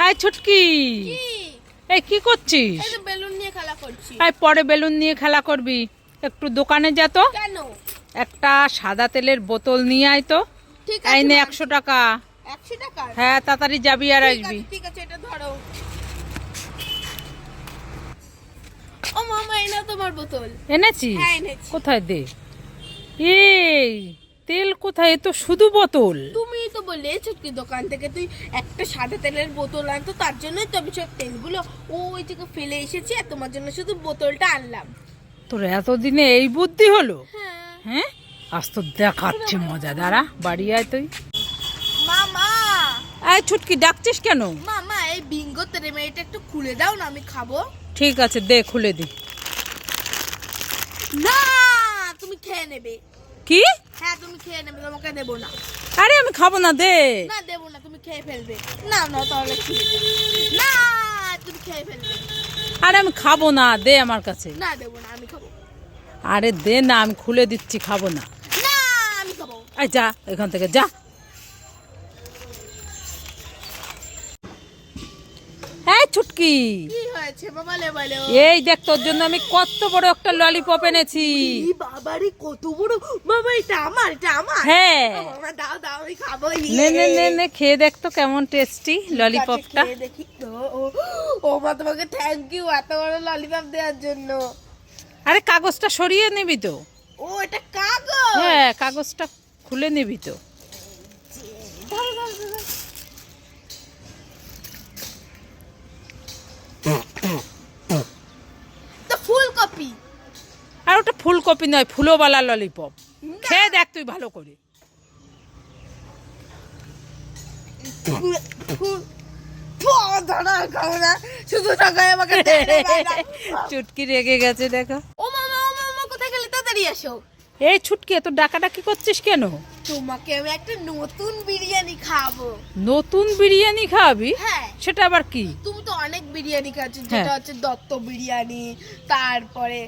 আয় ছুটকি, এই কি করছিস? এই তো বেলুন নিয়ে খেলা করছি। আয় পরে বেলুন নিয়ে খেলা করবি, একটু দোকানে যা তো। কেন? একটা সাদা তেলের বোতল নিয়ে আয় তো। ঠিক এই আছে নে মা। 100 টাকা। 100 টাকা? হ্যাঁ তাড়াতাড়ি যাবি আর ঠিক আসবি। আছে, ঠিক আছে, এটা ধরো। ও মামা, এই নাও তোমার বোতল। এনেছিস? হ্যাঁ, এনেছি। কোথায় দে। এই তেল কোথায়? এ তো শুধু বোতল। তুমি তো বললে ছুটকি দোকান থেকে তুই একটা সাদা তেলের বোতল আনতো, তার জন্যই তো আমি সব তেলগুলো ওই থেকে ফেলে এসেছি আর তোমার জন্য শুধু বোতলটা আনলাম। তোর এতদিনে এই বুদ্ধি হলো? হ্যাঁ। হ্যাঁ আজ তো দেখাচ্ছি মজা, দাঁড়া বাড়ি আয় তুই। মামা, আয় ছুটকি, ডাকছিস কেন? মামা এই বিঙ্গো তেরেমেরিটা একটু খুলে দাও না, আমি খাবো। ঠিক আছে দে, খুলে দি। না, তুমি খেয়ে নেবে। কি? হ্যাঁ তুমি খেয়ে নেবে, তোমাকে দেবো না। আরে আমি খাবো না, দে। না দেবো না, তুমি খেয়ে ফেলবে। না না তাহলে খেয়ে নেবে। না, তুমি খেয়ে ফেলবে। আরে আমি খাবো না, দে আমার কাছে। না দেবো না, আমি খাবো। আরে দে না, আমি খুলে দিচ্ছি, খাবো না। না, আমি খাবো। আয় যা এখান থেকে, যা। হ্যাঁ ছুটকি, কি হয়েছে বাবা? বলো। এই দেখ তোর জন্য আমি কত বড় একটা ললিপপ এনেছি। এই বাবারে কত বড়! বাবা এটা আমার, এটা আমার। হ্যাঁ ও বাবা, দাও দাও, আমি খাবো। নে নে নে নে, খেয়ে দেখ তো কেমন টেস্টি ললিপপটা। খেয়ে দেখি তো। ও মা, তোমাকে থ্যাংক ইউ এত বড় ললিপপ দেওয়ার জন্য। আরে কাগজটা সরিয়ে নিবি তো। ও এটা কাগজ। হ্যাঁ কাগজটা খুলে নিবি তো। ধরো, ধরো, ধরো। তো ফুলকপি। আর ওটা ফুলকপি নয়, ফুলোবালা ললিপপ। খেয়ে দেখ তুই ভালো করে। শুধু টাকায় আমাকে দেয় না, দেয় না। চুটকি রেগে গেছে দেখো। ও মামা, ও মামা, কোথায় গেলে? তাড়াতাড়ি আসো। এই ছুটকি, এত ডাকাডাকি করছিস কেন? তোমাকে আমি একটা নতুন বিরিয়ানি খাবো। নতুন বিরিয়ানি খাওয়াবি? হ্যাঁ। সেটা আবার কি? তুমি তো অনেক বিরিয়ানি খাচ্ছো, হ্যাঁ। যেটা হচ্ছে দত্ত বিরিয়ানি, তারপরে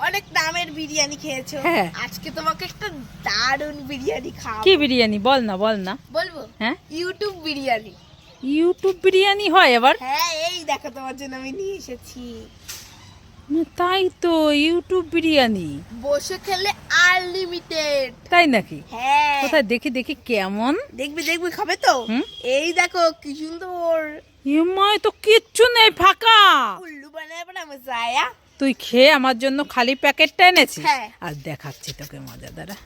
অনেক নামের বিরিয়ানি খেয়েছো। হ্যাঁ। আজকে তোমাকে একটা দারুণ বিরিয়ানি খাবো। কি বিরিয়ানি? বল না, বল না। বলবো? হ্যাঁ। ইউটিউব বিরিয়ানি। ইউটিউব বিরিয়ানি হয় আবার? হ্যাঁ, এই দেখো তোমার জন্য আমি নিয়ে এসেছি। তাই তো, ইউটিউব বিরিয়ানি। বসে খেলে আনলিমিটেড। তাই নাকি? হ্যাঁ। কোথায় দেখি দেখি কেমন। দেখবি দেখবি, খাবে তো? হুম। এই দেখো কি সুন্দর। এমায় তো কিচ্ছু নেই, ফাঁকা। উল্লু বানায় বানা মজায়া। তুই খেয়ে আমার জন্য খালি প্যাকেটটা এনেছিস। হ্যাঁ। আর দেখাচ্ছি তোকে মজা, দাঁড়া।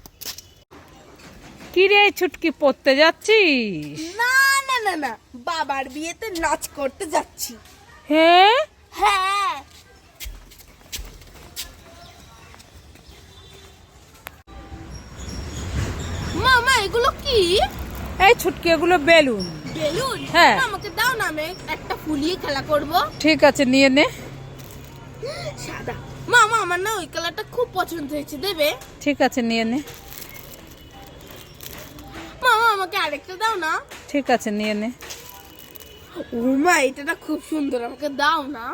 কি রে ছুটকি, পড়তে যাচ্ছিস? না না না না, বাবার বিয়েতে নাচ করতে যাচ্ছি। হ্যাঁ হ্যাঁ। মামা এগুলো কি? এই ছুটকি, এগুলো বেলুন। বেলুন? হ্যাঁ। আমাকে দাও না, আমি একটা ফুলিয়ে খেলা করব। ঠিক আছে নিয়ে নে। সাদা। মামা আমার না ওই কালারটা খুব পছন্দ হয়েছে, দেবে? ঠিক আছে নিয়ে নে। মামা আমাকে আরেকটা দাও না। ঠিক আছে নিয়ে নে। ও মা, এটা না খুব সুন্দর, আমাকে দাও না।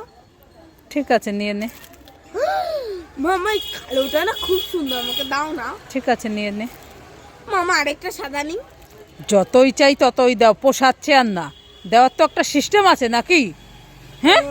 ঠিক আছে নিয়ে নে। মামা এই কালোটা না খুব সুন্দর, আমাকে দাও না। ঠিক আছে নিয়ে নে। মামা আরেকটা সাদা নি। যতই চাই ততই দাও, পোষাচ্ছে আর না। দেওয়ার তো একটা সিস্টেম আছে নাকি? হ্যাঁ।